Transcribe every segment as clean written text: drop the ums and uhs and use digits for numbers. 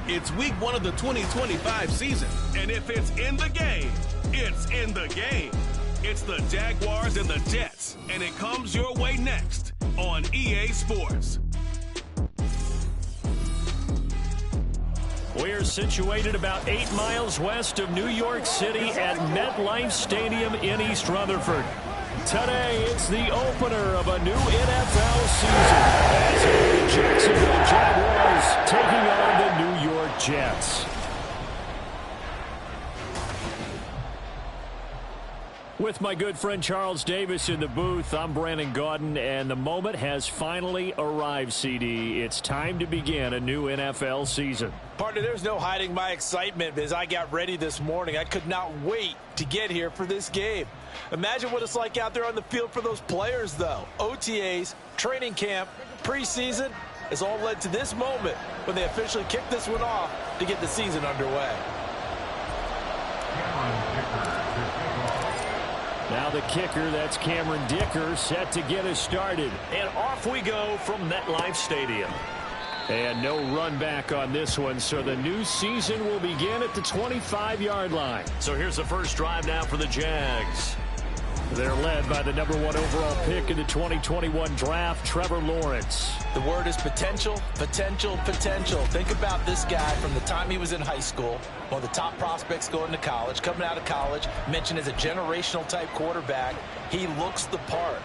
It's week 1 of the 2025 season, and if it's in the game, it's in the game. It's the Jaguars and the Jets, and it comes your way next on EA Sports. We're situated about 8 miles west of New York City at MetLife Stadium in East Rutherford. Today, it's the opener of a new NFL season as the Jacksonville Jaguars taking on the New York Jets. With my good friend Charles Davis in the booth, I'm Brandon Gaudin, and the moment has finally arrived, CD. It's time to begin a new NFL season. Partner, there's no hiding my excitement as I got ready this morning. I could not wait to get here for this game. Imagine what it's like out there on the field for those players, though. OTAs, training camp, preseason, has all led to this moment when they officially kick this one off to get the season underway. Now the kicker, that's Cameron Dicker, set to get us started. And off we go from MetLife Stadium. And no run back on this one, so the new season will begin at the 25-yard line. So here's the first drive now for the Jags. They're led by the #1 overall pick in the 2021 draft, Trevor Lawrence. The word is potential, potential, potential. Think about this guy from the time he was in high school, one of the top prospects going to college, coming out of college, mentioned as a generational type quarterback. He looks the part.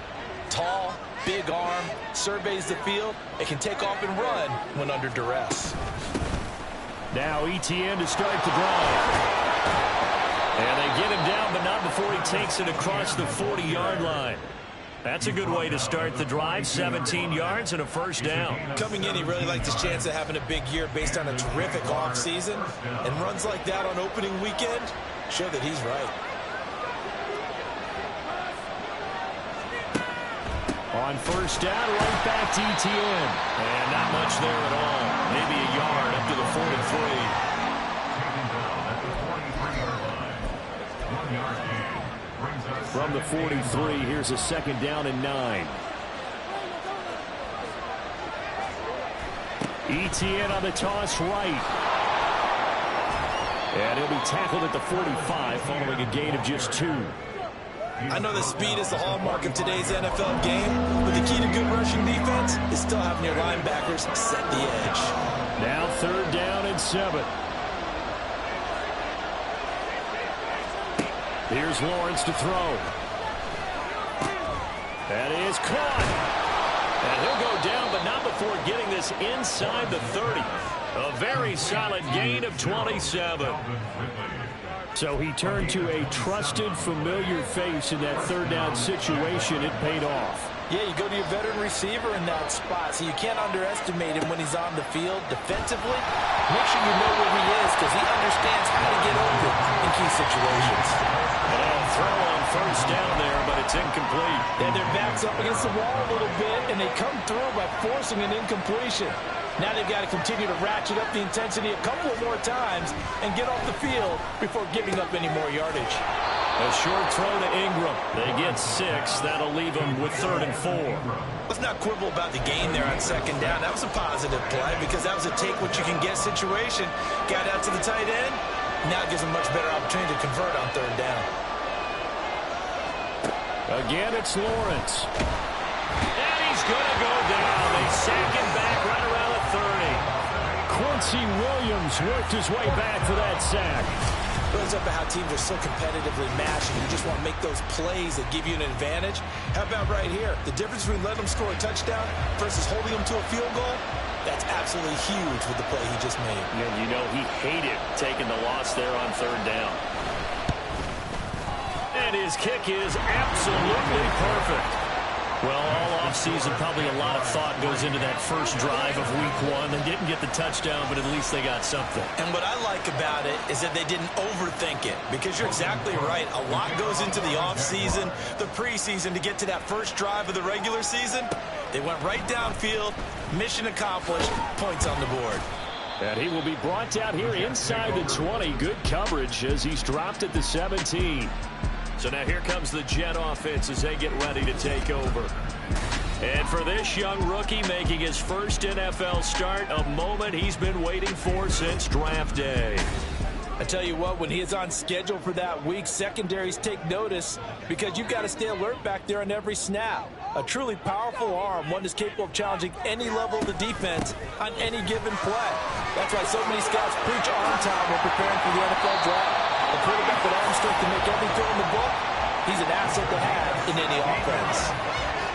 Tall, big arm, surveys the field, and can take off and run when under duress. Now ETN to start the drive. And they get him down, but not before he takes it across the 40-yard line. That's a good way to start the drive, 17 yards and a first down. Coming in, he really liked his chance of having a big year based on a terrific offseason. And runs like that on opening weekend show that he's right. On first down, right back to ETN. And not much there at all. Maybe a yard up to the 43. From the 43, here's a second down and 9. ETN on the toss right. And he'll be tackled at the 45 following a gain of just 2. I know that speed is the hallmark of today's NFL game, but the key to good rushing defense is still having your linebackers set the edge. Now third down and 7. Here's Lawrence to throw. That is caught. And he'll go down, but not before getting this inside the 30. A very solid gain of 27. So he turned to a trusted, familiar face in that third down situation. It paid off. Yeah, you go to your veteran receiver in that spot, so you can't underestimate him when he's on the field defensively. Make sure you know where he is because he understands how to get open in key situations. And throw on first down there, but it's incomplete. And their back's up against the wall a little bit, and they come through by forcing an incompletion. Now they've got to continue to ratchet up the intensity a couple of more times and get off the field before giving up any more yardage. A short throw to Ingram. They get 6. That'll leave them with 3rd and 4. Let's not quibble about the gain there on second down. That was a positive play because that was a take-what-you-can-get situation. Got out to the tight end. Now it gives them a much better opportunity to convert on third down. Again, it's Lawrence. And he's going to go down. They sack him back right around the 30. Quincy Williams worked his way back for that sack. Goes up to how teams are so competitively matched, and you just want to make those plays that give you an advantage. How about right here? The difference between letting them score a touchdown versus holding them to a field goal, that's absolutely huge with the play he just made. And you know he hated taking the loss there on third down. And his kick is absolutely perfect. Well, all offseason, probably a lot of thought goes into that first drive of week 1. They didn't get the touchdown, but at least they got something. And what I like about it is that they didn't overthink it, because you're exactly right. A lot goes into the offseason, the preseason, to get to that first drive of the regular season. They went right downfield, mission accomplished, points on the board. And he will be brought down here inside the 20. Good coverage as he's dropped at the 17. So now here comes the Jet offense as they get ready to take over. And for this young rookie making his first NFL start, a moment he's been waiting for since draft day. I tell you what, when he is on schedule for that week, secondaries take notice because you've got to stay alert back there on every snap. A truly powerful arm, one that's capable of challenging any level of the defense on any given play. That's why so many scouts preach arm time when preparing for the NFL draft. A quarterback with arm strength to make every throw in the book, he's an asset to have in any offense.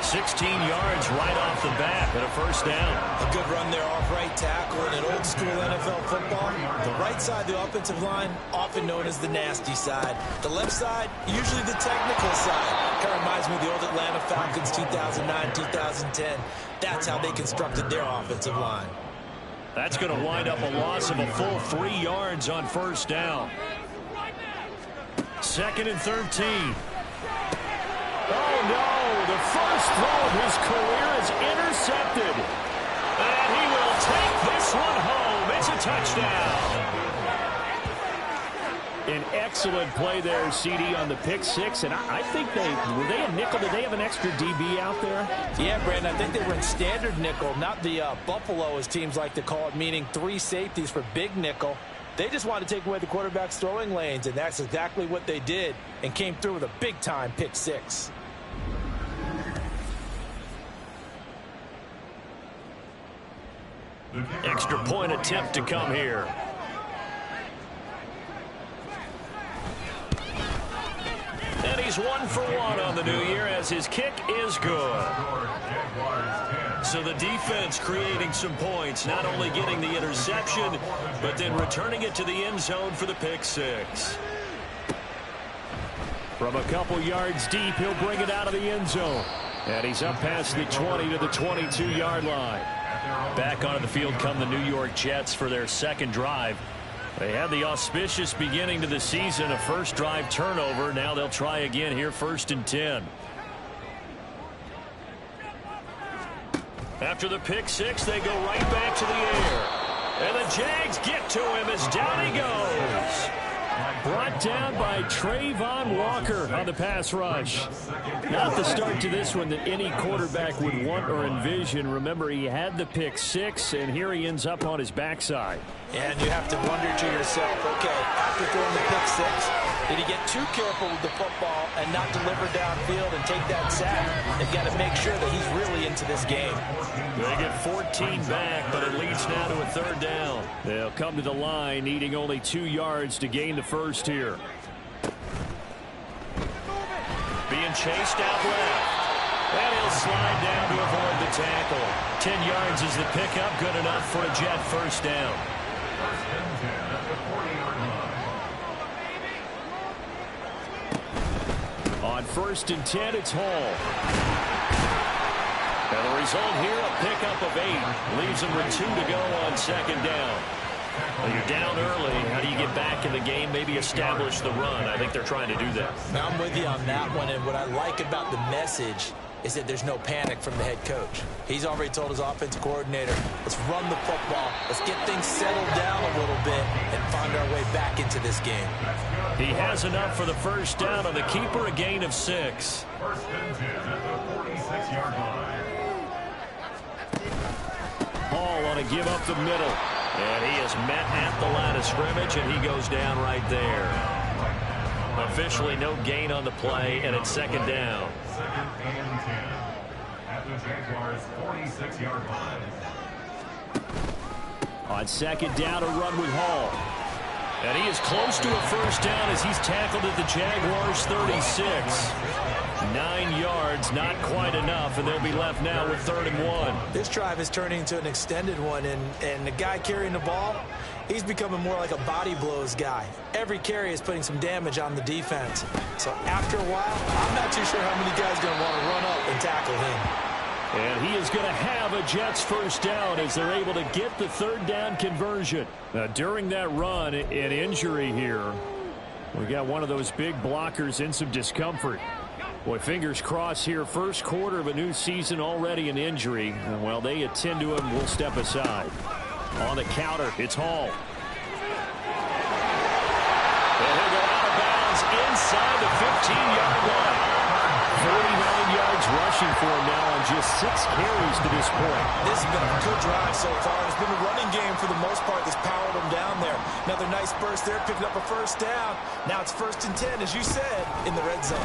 16 yards right off the bat and a first down. A good run there off right tackle in an old school NFL football. The right side of the offensive line, often known as the nasty side. The left side, usually the technical side. Kind of reminds me of the old Atlanta Falcons 2009, 2010. That's how they constructed their offensive line. That's going to wind up a loss of a full 3 yards on first down. 2nd and 13. Oh, no. The first throw of his career is intercepted. And he will take this one home. It's a touchdown. An excellent play there, CD, on the pick six. And I think were they a nickel? Did they have an extra DB out there? Yeah, Brandon, I think they were in standard nickel, not the Buffalo, as teams like to call it, meaning 3 safeties for big nickel. They just wanted to take away the quarterback's throwing lanes, and that's exactly what they did and came through with a big-time pick six. Extra point attempt to come here. And he's 1 for 1 on the new year as his kick is good. So the defense creating some points, not only getting the interception, but then returning it to the end zone for the pick six. From a couple yards deep, he'll bring it out of the end zone. And he's up past the 20 to the 22-yard line. Back onto the field come the New York Jets for their second drive. They had the auspicious beginning to the season, a first drive turnover. Now they'll try again here, 1st and 10. After the pick six, they go right back to the air. And the Jags get to him as down he goes. Brought down by Trayvon Walker on the pass rush. Not the start to this one that any quarterback would want or envision. Remember, he had the pick six, and here he ends up on his backside. And you have to wonder to yourself, okay, after throwing the pick six, did he get too careful with the football and not deliver downfield and take that sack? They've got to make sure that he's really into this game. They get 14 back, but it leads now to a 3rd down. They'll come to the line, needing only 2 yards to gain the first here. Being chased out left. And he'll slide down to avoid the tackle. 10 yards is the pickup, good enough for a Jet first down. On 1st and 10, it's Hall. And the result here, a pickup of 8. Leaves them with 2 to go on 2nd down. Well, you're down early. How do you get back in the game? Maybe establish the run. I think they're trying to do that. Now, I'm with you on that one, and what I like about the message is that there's no panic from the head coach. He's already told his offensive coordinator, let's run the football, let's get things settled down a little bit and find our way back into this game. He has enough for the first down on the keeper, a gain of 6. 1st and 10 at the 46-yard line. Hall on a give up the middle. And he is met at the line of scrimmage, and he goes down right there. Officially no gain on the play, and it's 2nd down. 2nd and 10 at the Jaguars' 46-yard line. On 2nd down, a run with Hall. And he is close to a first down as he's tackled at the Jaguars' 36. 9 yards, not quite enough, and they'll be left now with 3rd and 1. This drive is turning into an extended one, and the guy carrying the ball, he's becoming more like a body blows guy. Every carry is putting some damage on the defense. So after a while, I'm not too sure how many guys are going to want to run up and tackle him. And he is going to have a Jets first down as they're able to get the 3rd down conversion. Now, during that run, an injury here. We got one of those big blockers in some discomfort. Boy, fingers crossed here. First quarter of a new season, already an injury. And while they attend to him, we'll step aside. On the counter, it's Hall. And he'll go out of bounds inside the 15-yard line. 49 yards rushing. rushing for him now on just 6 carries to this point. This has been a good drive so far. It's been a running game for the most part that's powered them down there. Another nice burst there, picking up a first down. Now it's 1st and 10, as you said, in the red zone.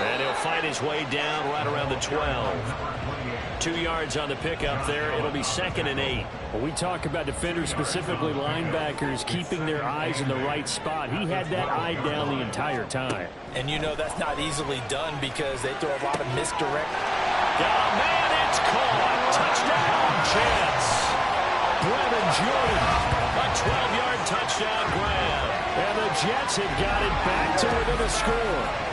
And he'll find his way down right around the 12. 2 yards on the pickup there. It'll be 2nd and 8. Well, we talk about defenders, specifically linebackers, keeping their eyes in the right spot. He had that eye down the entire time. And you know that's not easily done because they throw a lot of misdirect. Oh, man, it's caught. Touchdown, Jets. Brevin Jordan, a 12-yard touchdown grab. And the Jets have got it back to within a score.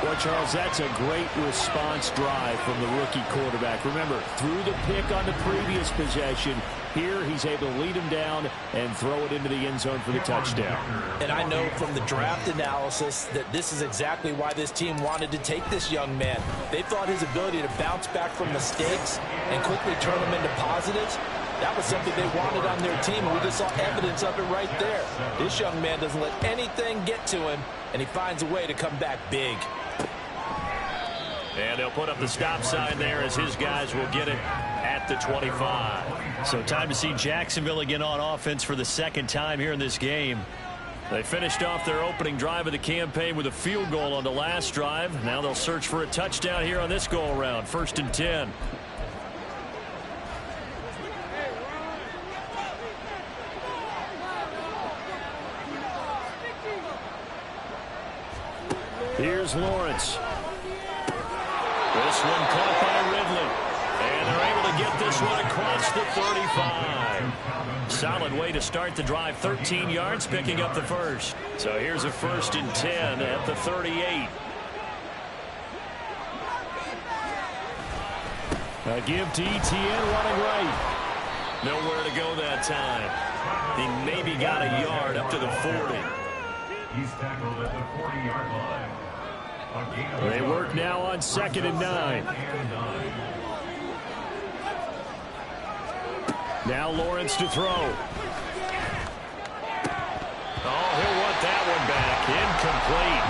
Well, Charles, that's a great response drive from the rookie quarterback. Remember, threw the pick on the previous possession. Here, he's able to lead him down and throw it into the end zone for the touchdown. And I know from the draft analysis that this is exactly why this team wanted to take this young man. They thought his ability to bounce back from mistakes and quickly turn them into positives, that was something they wanted on their team, and we just saw evidence of it right there. This young man doesn't let anything get to him, and he finds a way to come back big. And they'll put up the stop sign there as his guys will get it at the 25. So time to see Jacksonville again on offense for the 2nd time here in this game. They finished off their opening drive of the campaign with a field goal on the last drive. Now they'll search for a touchdown here on this go-around. 1st and 10. Here's Lawrence. This one caught by Ridley. And they're able to get this one across the 35. Solid way to start the drive. 13 yards, picking up the first. So here's a 1st and 10 at the 38. A give to ETN running right. Nowhere to go that time. He maybe got a yard up to the 40. He's tackled at the 40-yard line. They work now on 2nd and 9. Now Lawrence to throw. Oh, he'll want that one back. Incomplete.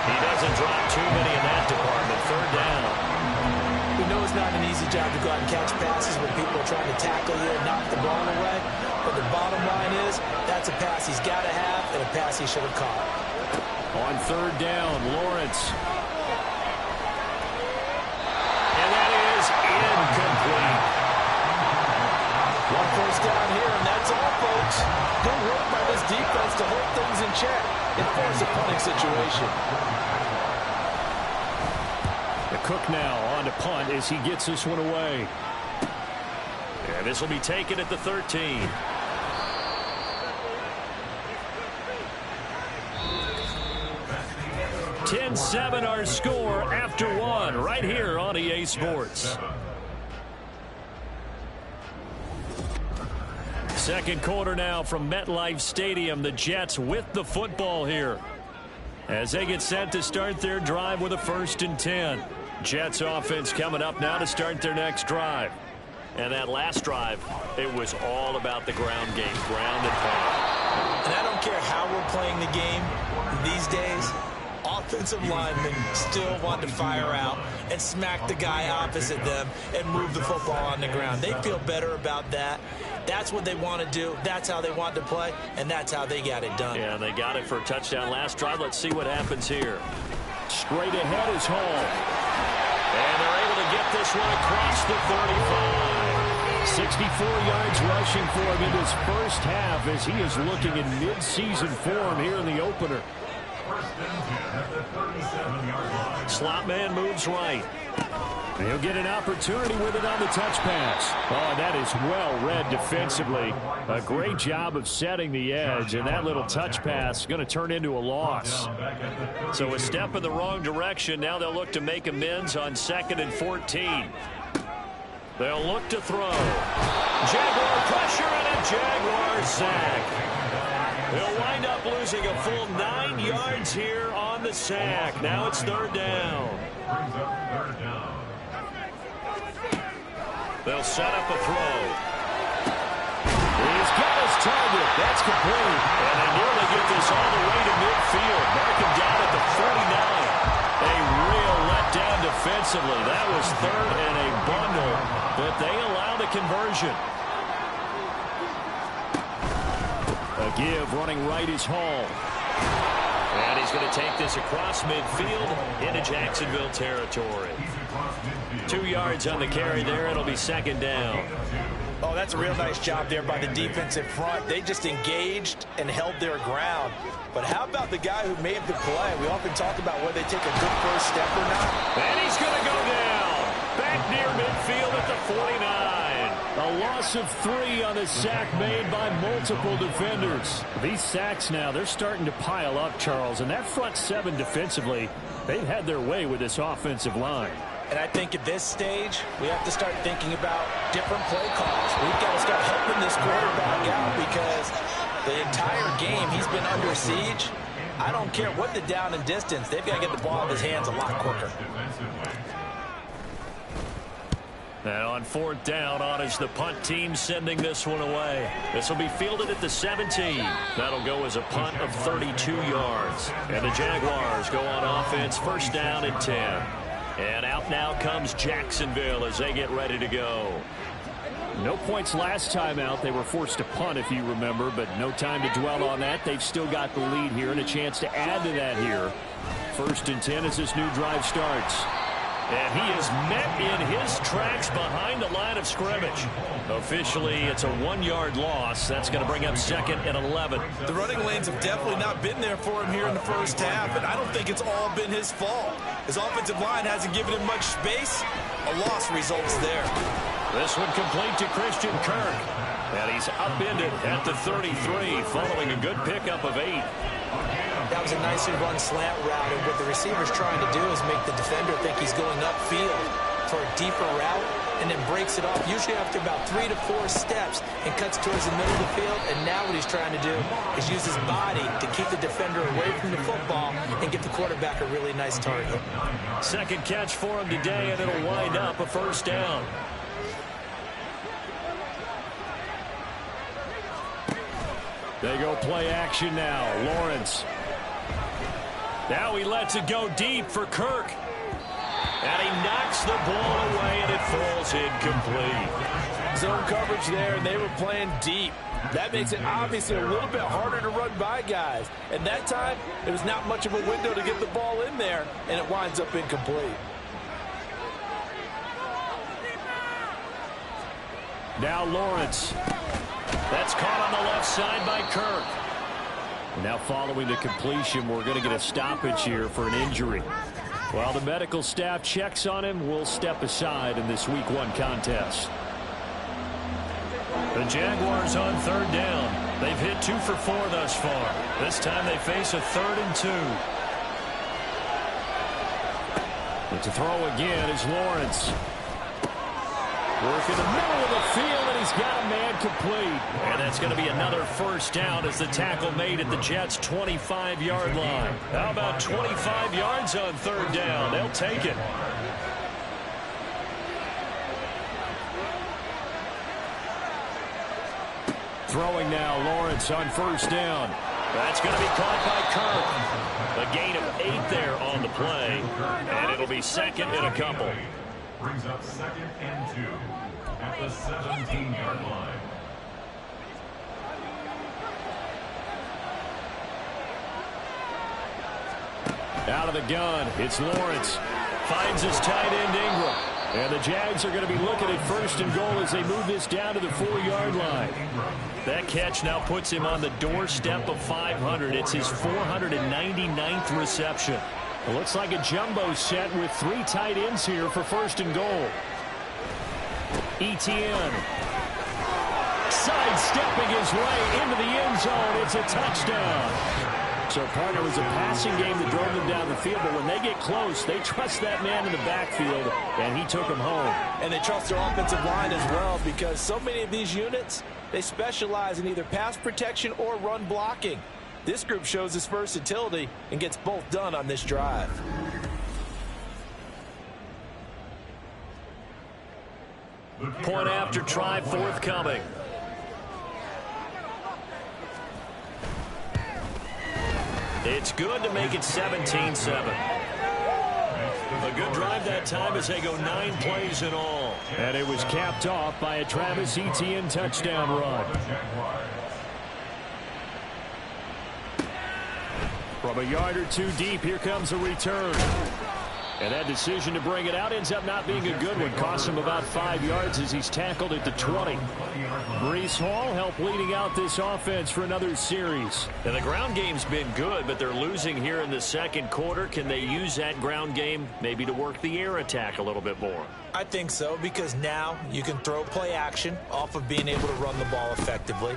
He doesn't drop too many in that department. 3rd down. We know it's not an easy job to go out and catch passes when people are trying to tackle you and knock the ball away. But the bottom line is that's a pass he's got to have and a pass he should have caught. On 3rd down, Lawrence. And that is incomplete. 1 first down here, and that's all, folks. Good work by this defense to hold things in check and force a punting situation. The Cook now on to punt as he gets this one away. And this will be taken at the 13. (10-7) our score after 1 right here on EA Sports. Second quarter now from MetLife Stadium. The Jets with the football here as they get set to start their drive with a 1st and 10. Jets offense coming up now to start their next drive. And that last drive, it was all about the ground game, ground and pound. And I don't care how we're playing the game these days. Offensive linemen still want to fire out and smack the guy opposite them and move the football on the ground. They feel better about that. That's what they want to do. That's how they want to play, and that's how they got it done. Yeah, they got it for a touchdown last drive. Let's see what happens here. Straight ahead is Hall. And they're able to get this one across the 35. 64 yards rushing for him in his first half as he is looking in mid-season form here in the opener. Slot man moves right. He'll get an opportunity with it on the touch pass. Oh, that is well read defensively. A great job of setting the edge, and that little touch pass is going to turn into a loss. So a step in the wrong direction. Now they'll look to make amends on 2nd and 14. They'll look to throw. Jaguar pressure and a Jaguar sack. They'll wind up losing a full 9 yards here on the sack. Now it's 3rd down. They'll set up a throw. He's got his target. That's complete. And they nearly get this all the way to midfield. Mark him down at the 49. defensively. That was third and a bundle, but they allow the conversion. A give running right is Hall. And he's going to take this across midfield into Jacksonville territory. 2 yards on the carry there. It'll be second down. Oh, that's a real nice job there by the defensive front. They just engaged and held their ground. But how about the guy who made the play? We often talk about whether they take a good first step or not. And he's going to go down. Back near midfield at the 49. A loss of 3 on the sack made by multiple defenders. These sacks now, they're starting to pile up, Charles. And that front 7 defensively, they've had their way with this offensive line. And I think at this stage, we have to start thinking about different play calls. We've got to start helping this quarterback out because the entire game he's been under siege. I don't care what the down and distance. They've got to get the ball in his hands a lot quicker. And on 4th down, on is the punt team sending this one away. This will be fielded at the 17. That'll go as a punt of 32 yards. And the Jaguars go on offense, 1st down and 10. And out now comes Jacksonville as they get ready to go. No points last time out. They were forced to punt, if you remember, but no time to dwell on that. They've still got the lead here and a chance to add to that here. 1st and 10 as this new drive starts. And he is met in his tracks behind the line of scrimmage. Officially, it's a 1-yard loss. That's going to bring up 2nd and 11. The running lanes have definitely not been there for him here in the first half, and I don't think it's all been his fault. His offensive line hasn't given him much space. A loss results there. This one complete to Christian Kirk. And he's upended at the 33 following a good pickup of 8. That was a nicely run slant route, and what the receiver's trying to do is make the defender think he's going upfield for a deeper route and then breaks it off, usually after about 3 to 4 steps, and cuts towards the middle of the field. And now what he's trying to do is use his body to keep the defender away from the football and give the quarterback a really nice target. 2nd catch for him today, and it'll wind up a 1st down. They go play action now. Lawrence. Now he lets it go deep for Kirk. And he knocks the ball away, and it falls incomplete. Zone coverage there, and they were playing deep. That makes it obviously a little bit harder to run by guys. And that time, it was not much of a window to get the ball in there, and it winds up incomplete. Now Lawrence. That's caught on the left side by Kirk. Now following the completion, we're going to get a stoppage here for an injury. While the medical staff checks on him, we'll step aside in this Week 1 contest. The Jaguars on 3rd down. They've hit 2 for 4 thus far. This time they face a 3rd and 2. But to throw again is Lawrence. Work in the middle of the field, and he's got a man complete. And that's going to be another 1st down as the tackle made at the Jets' 25-yard line. How about 25 yards on 3rd down? They'll take it. Throwing now, Lawrence on 1st down. That's going to be caught by Kirk. A gain of 8 there on the play, and it'll be 2nd and a couple. Brings up 2nd and 2 at the 17-yard line. Out of the gun, it's Lawrence. Finds his tight end Ingram. And the Jags are going to be looking at 1st and goal as they move this down to the 4-yard line. That catch now puts him on the doorstep of 500. It's his 499th reception. It looks like a jumbo set with 3 tight ends here for 1st and goal. ETN sidestepping his way into the end zone. It's a touchdown. So, partner, it was a passing game that drove them down the field, but when they get close, they trust that man in the backfield, and he took him home. And they trust their offensive line as well, because so many of these units, they specialize in either pass protection or run blocking. This group shows its versatility and gets both done on this drive. Point after try forthcoming. It's good to make it 17-7. A good drive that time as they go 9 plays in all. And it was capped off by a Travis Etienne touchdown run. From a yard or two deep, here comes a return. And that decision to bring it out ends up not being a good one. Costs him about 5 yards as he's tackled at the 20. Breece Hall helped leading out this offense for another series. And the ground game's been good, but they're losing here in the second quarter. Can they use that ground game maybe to work the air attack a little bit more? I think so, because now you can throw play action off of being able to run the ball effectively.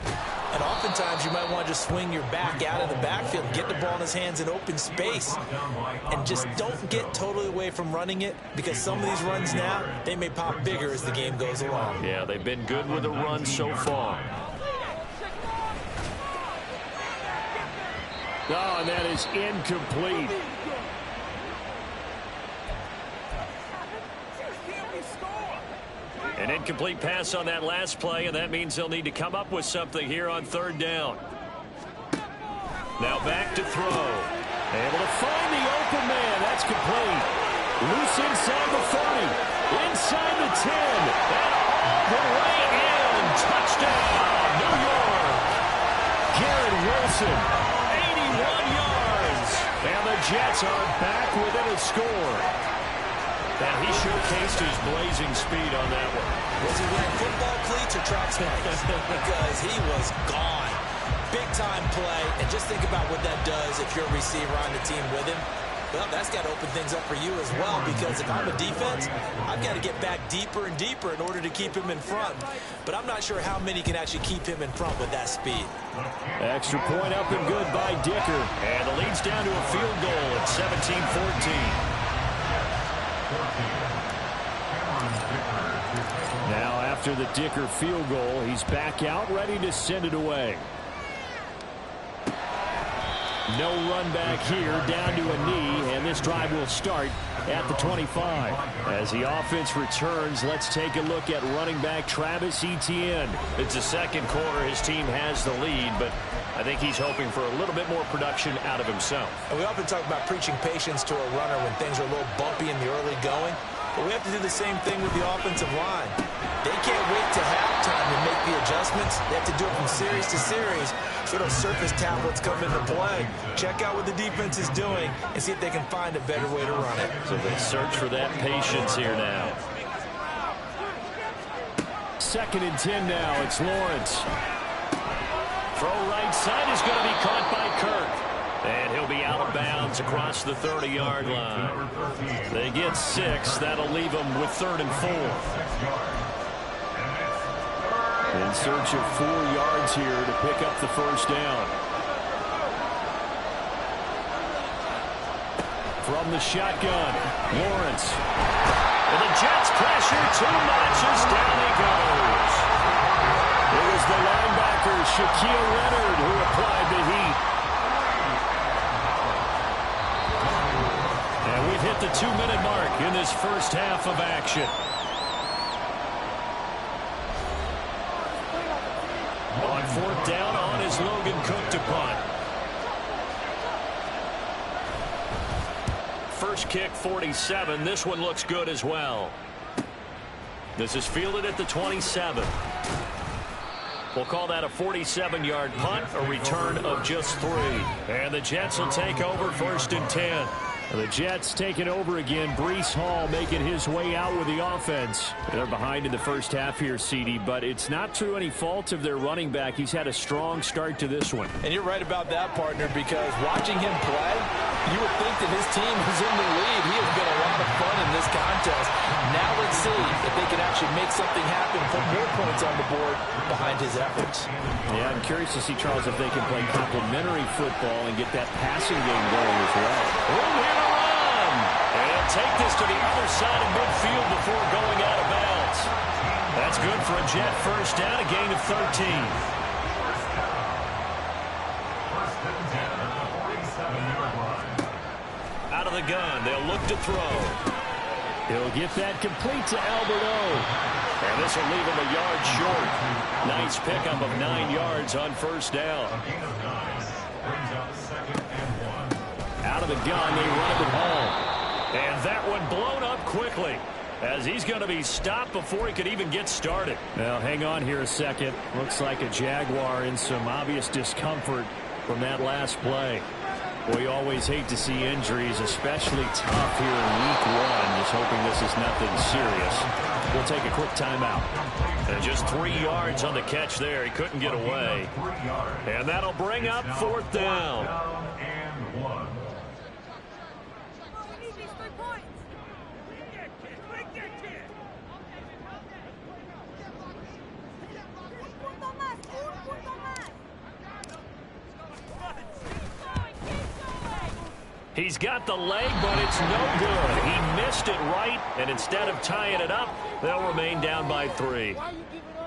And oftentimes you might want to just swing your back out of the backfield and get the ball in his hands in open space. And just don't get totally away from running it, because some of these runs now, they may pop bigger as the game goes along. Yeah, they've been good with the run so far. Oh, and that is incomplete. An incomplete pass on that last play, and that means they'll need to come up with something here on third down. Now back to throw. Able to find the open man. That's complete. Loose inside the 30. Inside the 10. And all the way in. Touchdown, New York. Garrett Wilson, 81 yards. And the Jets are back within a score. And he showcased his blazing speed on that one. Was he wearing football cleats or track spikes? Because he was gone. Big-time play. And just think about what that does if you're a receiver on the team with him. Well, that's got to open things up for you as well, because if I'm a defense, I've got to get back deeper and deeper in order to keep him in front. But I'm not sure how many can actually keep him in front with that speed. Extra point up and good by Dicker. And the lead's down to a field goal at 17-14. Now after the Dicker field goal, he's back out ready to send it away. No run back here, down to a knee, and this drive will start at the 25. As the offense returns, let's take a look at running back Travis Etienne. It's the second quarter. His team has the lead, but I think he's hoping for a little bit more production out of himself. And we often talk about preaching patience to a runner when things are a little bumpy in the early going. But we have to do the same thing with the offensive line. They can't wait to halftime to make the adjustments. They have to do it from series to series, so those surface tablets come into play. Check out what the defense is doing and see if they can find a better way to run it. So they search for that patience here now. 2nd and 10 now. It's Lawrence. Throw right side is going to be caught by Kirk. And he'll be out of bounds across the 30-yard line. They get 6. That'll leave them with 3rd and 4. In search of 4 yards here to pick up the first down. From the shotgun, Lawrence. And the Jets pressure too much as down he goes. It was the linebacker, Shaquille Leonard, who applied the heat. And we've hit the 2-minute mark in this first half of action. On 4th down, on is Logan Cook to punt. First kick, 47. This one looks good as well. This is fielded at the 27. We'll call that a 47-yard punt, a return of just 3. And the Jets will take over 1st and 10. The Jets taking over again. Breece Hall making his way out with the offense. They're behind in the first half here, CD, but it's not through any fault of their running back. He's had a strong start to this one. And you're right about that, partner, because watching him play, you would think that his team is in the lead. He has been a lot of fun in this contest. Now let's see if they can actually make something happen, put more points on the board behind his efforts. Yeah, I'm curious to see, Charles, if they can play complementary football and get that passing game going as well. And take this to the other side of midfield before going out of bounds. That's good for a Jet first down, a gain of 13. Out of the gun, they'll look to throw. He'll get that complete to Alberto. And this will leave him a yard short. Nice pickup of 9 yards on first down. Out of the gun, they run it home. And that one blown up quickly, as he's going to be stopped before he could even get started. Now, hang on here a second. Looks like a Jaguar in some obvious discomfort from that last play. We always hate to see injuries, especially tough here in week one. Just hoping this is nothing serious. We'll take a quick timeout. And just 3 yards on the catch there. He couldn't get away. And that'll bring up 4th down. He's got the leg, but it's no good. He missed it right, and instead of tying it up, they'll remain down by 3.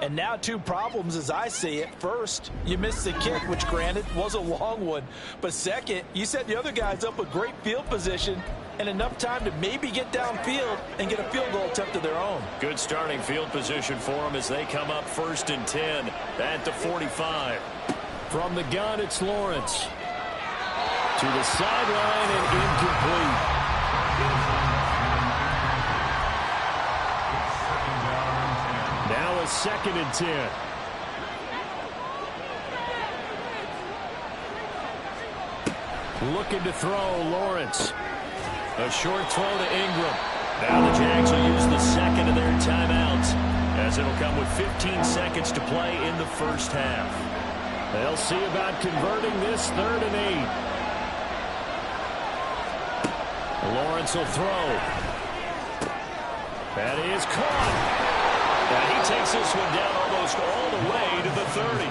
And now 2 problems as I see it. First, you missed the kick, which granted was a long one. But second, you set the other guys up with great field position and enough time to maybe get downfield and get a field goal attempt of their own. Good starting field position for them as they come up 1st and 10 at the 45. From the gun, it's Lawrence. To the sideline and incomplete. Now a 2nd and 10. Looking to throw, Lawrence. A short throw to Ingram. Now the Jags will use the 2nd of their timeouts, as it'll come with 15 seconds to play in the first half. They'll see about converting this 3rd and 8. Lawrence will throw. That is caught. And he takes this one down almost all the way to the 30.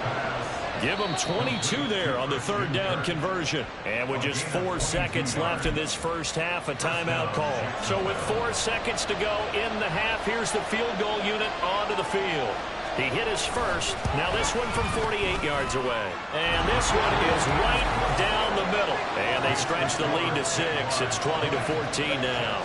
Give him 22 there on the 3rd down conversion. And with just 4 seconds left in this first half, a timeout call. So with 4 seconds to go in the half, here's the field goal unit onto the field. He hit his first. Now this one from 48 yards away. And this one is right down the middle. And they stretch the lead to 6. It's 20-14 now.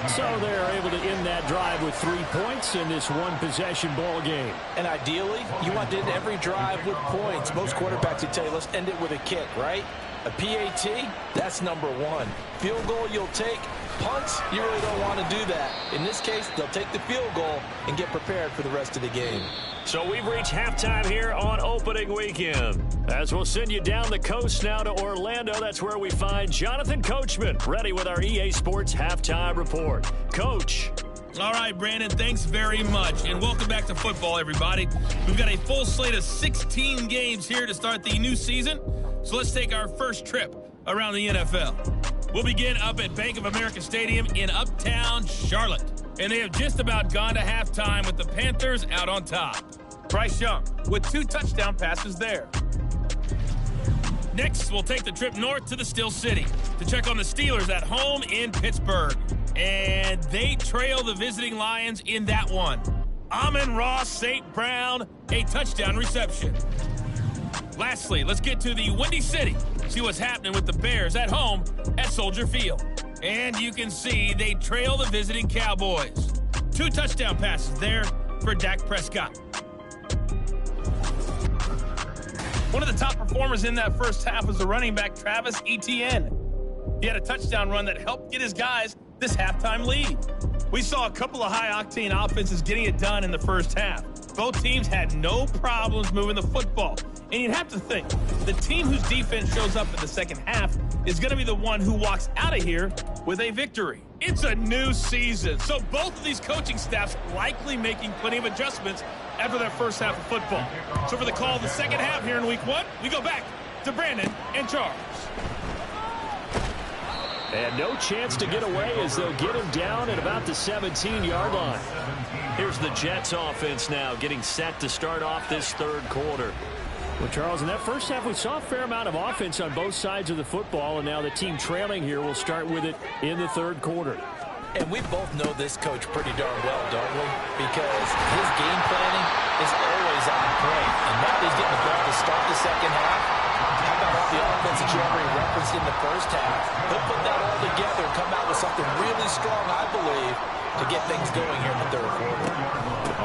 So they're able to end that drive with 3 points in this one-possession ball game. And ideally, you want to end every drive with points. Most quarterbacks would tell you, let's end it with a kick, right? A PAT, that's number 1. Field goal you'll take. Punts, you really don't want to do that. In this case, they'll take the field goal and get prepared for the rest of the game. So we've reached halftime here on opening weekend. As we'll send you down the coast now to Orlando, that's where we find Jonathan Coachman, ready with our EA Sports Halftime Report. Coach. All right, Brandon, thanks very much. And welcome back to football, everybody. We've got a full slate of 16 games here to start the new season. So let's take our first trip around the NFL. We'll begin up at Bank of America Stadium in Uptown Charlotte. And they have just about gone to halftime with the Panthers out on top. Bryce Young with 2 touchdown passes there. Next, we'll take the trip north to the Steel City to check on the Steelers at home in Pittsburgh. And they trail the visiting Lions in that one. Amon-Ra St. Brown, a touchdown reception. Lastly, let's get to the Windy City. See what's happening with the Bears at home at Soldier Field. And you can see they trail the visiting Cowboys. 2 touchdown passes there for Dak Prescott. One of the top performers in that first half was the running back Travis Etienne. He had a touchdown run that helped get his guys this halftime lead. We saw a couple of high-octane offenses getting it done in the first half. Both teams had no problems moving the football. And you'd have to think, the team whose defense shows up in the second half is going to be the one who walks out of here with a victory. It's a new season, so both of these coaching staffs likely making plenty of adjustments after their first half of football. So for the call of the second half here in week 1, we go back to Brandon and Charles. And no chance to get away as they'll get him down at about the 17-yard line. Here's the Jets offense now getting set to start off this 3rd quarter. Well, Charles, in that first half, we saw a fair amount of offense on both sides of the football, and now the team trailing here will start with it in the 3rd quarter. And we both know this coach pretty darn well, don't we? Because his game planning is always on point. And now he's getting the ball to start the second half. How about all the offense that you already referenced in the first half? He'll put that all together and come out with something really strong, I believe, to get things going here in the 3rd quarter.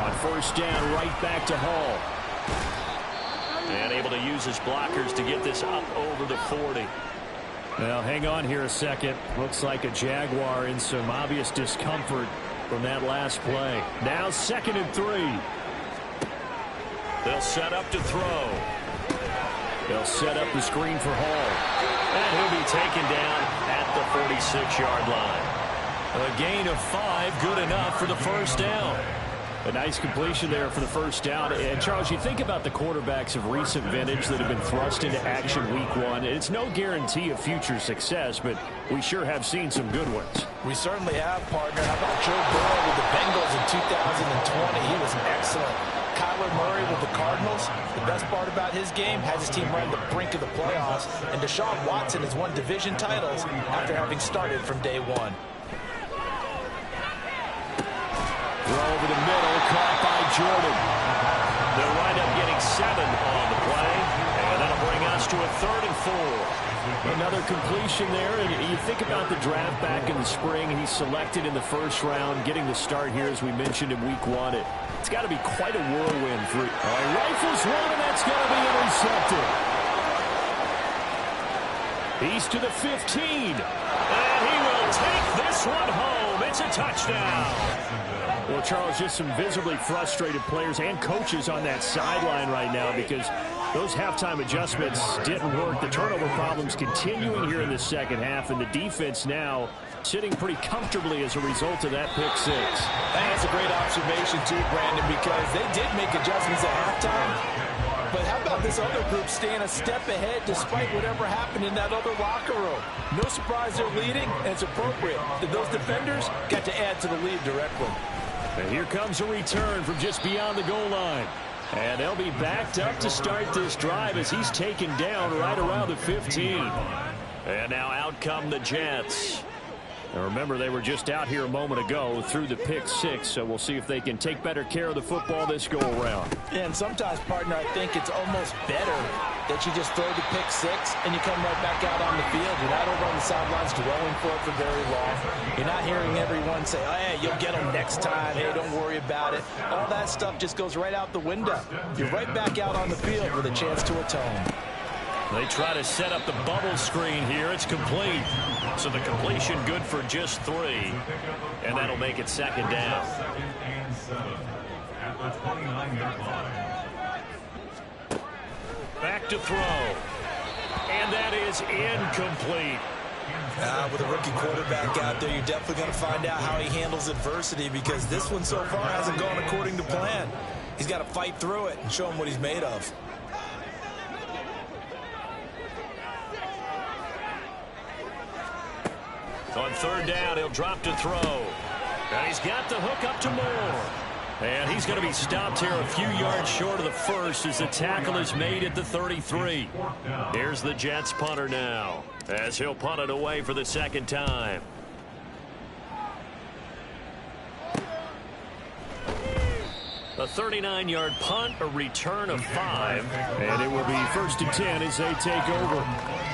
On 1st down, right back to Hall. And able to use his blockers to get this up over the 40. Well, hang on here a second. Looks like a Jaguar in some obvious discomfort from that last play. Now 2nd and 3. They'll set up to throw. They'll set up the screen for Hall. And he'll be taken down at the 46-yard line. A gain of 5, good enough for the first down. A nice completion there for the first down. And, Charles, you think about the quarterbacks of recent vintage that have been thrust into action week 1. It's no guarantee of future success, but we sure have seen some good ones. We certainly have, partner. How about Joe Burrow with the Bengals in 2020? He was excellent. Kyler Murray with the Cardinals. The best part about his game has his team right on the brink of the playoffs. And Deshaun Watson has won division titles after having started from day 1. Throw over the middle, caught by Jordan. They'll wind up getting 7 on the play, and that'll bring us to a 3rd and 4. Another completion there, and you think about the draft back in the spring. He's selected in the first round, getting the start here, as we mentioned in week 1. It's got to be quite a whirlwind for he rifles one, and that's going to be intercepted. He's to the 15. And he will take this one home. It's a touchdown. Well, Charles, just some visibly frustrated players and coaches on that sideline right now because those halftime adjustments didn't work. The turnover problems continuing here in the second half, and the defense now sitting pretty comfortably as a result of that pick 6. That's a great observation, too, Brandon, because they did make adjustments at halftime. But how about this other group staying a step ahead despite whatever happened in that other locker room? No surprise they're leading, and it's appropriate that those defenders got to add to the lead directly. And here comes a return from just beyond the goal line. And they'll be backed up to start this drive as he's taken down right around the 15. And now out come the Jets. Now remember, they were just out here a moment ago through the pick 6, so we'll see if they can take better care of the football this go-around. And sometimes, partner, I think it's almost better that you just throw the pick 6 and you come right back out on the field. You're not over on the sidelines dwelling for it for very long. You're not hearing everyone say, oh, hey, you'll get them next time. Hey, don't worry about it. All that stuff just goes right out the window. You're right back out on the field with a chance to atone. They try to set up the bubble screen here. It's complete. So the completion good for just 3. And that'll make it 2nd down. 2nd and 7 at the 29-yard line. Back to throw. And that is incomplete. With a rookie quarterback out there, you're definitely going to find out how he handles adversity because this one so far hasn't gone according to plan. He's got to fight through it and show him what he's made of. On 3rd down, he'll drop to throw. And he's got the hook up to Moore. And he's going to be stopped here a few yards short of the first as the tackle is made at the 33. Here's the Jets punter now as he'll punt it away for the 2nd time. A 39-yard punt, a return of 5. And it will be 1st and 10 as they take over.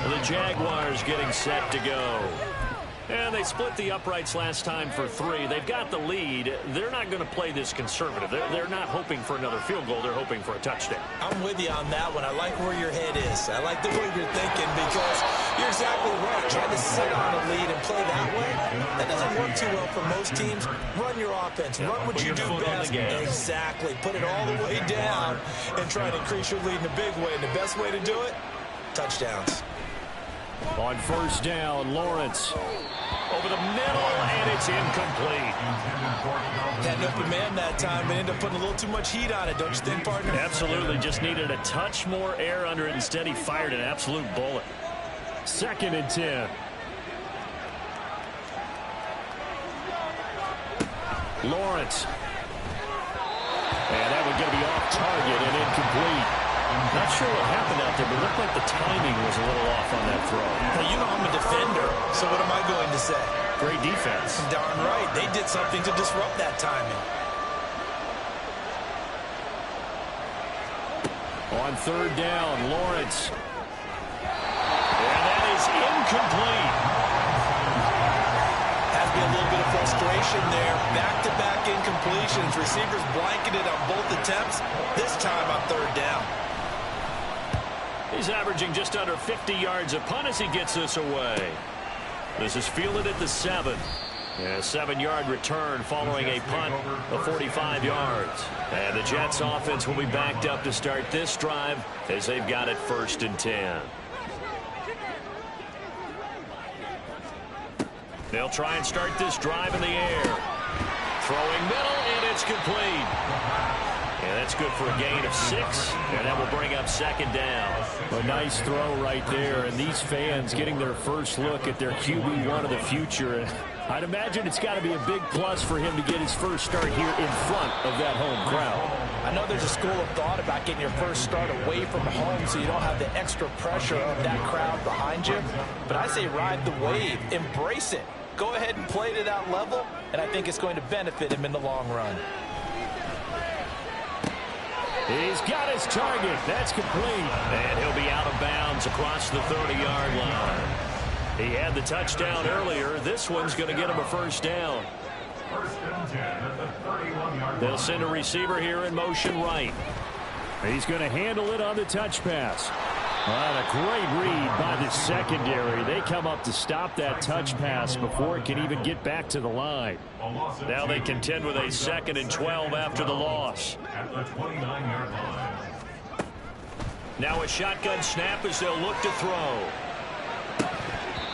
The Jaguars getting set to go. And they split the uprights last time for 3. They've got the lead. They're not going to play this conservative. They're not hoping for another field goal. They're hoping for a touchdown. I'm with you on that one. I like where your head is. I like the way you're thinking because you're exactly right. Trying to sit on a lead and play that way, that doesn't work too well for most teams. Run your offense. Run what you do best. Exactly. Put it all the way down and try to increase your lead in a big way. And the best way to do it, touchdowns. On 1st down, Lawrence. Over the middle, and it's incomplete. Had an open man that time, but ended up putting a little too much heat on it, don't you think, partner? Absolutely. Just needed a touch more air under it. Instead, he fired an absolute bullet. 2nd and 10. Lawrence. And that one going to be off target and incomplete. Not sure what happened out there, but it looked like the timing was a little off on that throw. Now, you know I'm a defender, so what am I going to say? Great defense. Darn right. They did something to disrupt that timing. On 3rd down, Lawrence. And that is incomplete. Has been a little bit of frustration there. Back-to-back incompletions. Receivers blanketed on both attempts. This time on 3rd down. He's averaging just under 50 yards a punt as he gets this away. This is fielded at the 7. And a 7-yard return following a punt of 45 yards. And the Jets offense will be backed up to start this drive as they've got it 1st and 10. They'll try and start this drive in the air. Throwing middle, and it's complete. And that's good for a gain of 6, and that will bring up 2nd down. A nice throw right there, and these fans getting their first look at their QB1 of the future. I'd imagine it's got to be a big plus for him to get his first start here in front of that home crowd. I know there's a school of thought about getting your first start away from home so you don't have the extra pressure of that crowd behind you. But I say ride the wave. Embrace it. Go ahead and play to that level, and I think it's going to benefit him in the long run. He's got his target. That's complete. And he'll be out of bounds across the 30-yard line. He had the touchdown earlier. This one's going to get him a 1st down. 1st and 10 at the 31-yard line. They'll send a receiver here in motion right. He's going to handle it on the touch pass. A great read by the secondary. They come up to stop that touch pass before it can even get back to the line. Now they contend with a 2nd and 12 after the loss. At the 29-yard line. Now a shotgun snap as they'll look to throw.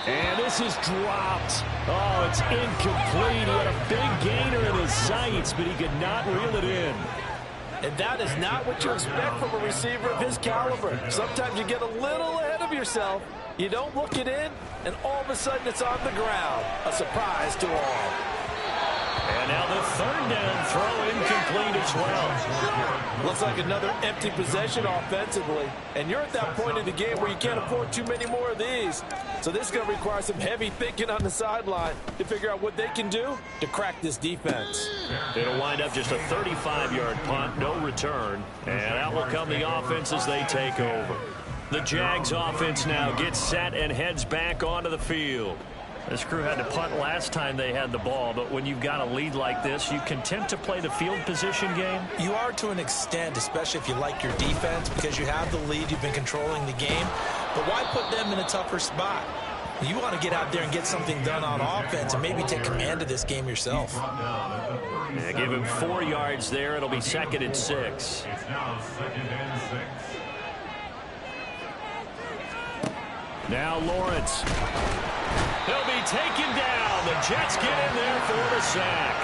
And this is dropped. Oh, it's incomplete. He had a big gainer in his sights, but he could not reel it in. And that is not what you expect from a receiver of his caliber. Sometimes you get a little ahead of yourself. You don't look it in, and all of a sudden it's on the ground. A surprise to all. And now the 3rd down throw incomplete as well. Looks like another empty possession offensively. And you're at that point in the game where you can't afford too many more of these. So this is going to require some heavy thinking on the sideline to figure out what they can do to crack this defense. It'll wind up just a 35-yard punt, no return. And out will come the offense as they take over. The Jags offense now gets set and heads back onto the field. This crew had to punt last time they had the ball, but when you've got a lead like this, you content to play the field position game? You are to an extent, especially if you like your defense, because you have the lead, you've been controlling the game. But why put them in a tougher spot? You want to get out there and get something done on offense and maybe take command of this game yourself. Yeah, give him 4 yards there. It'll be 2nd and 6. It's now 2nd and 6. Now Lawrence. He'll be taken down. The Jets get in there for the sack.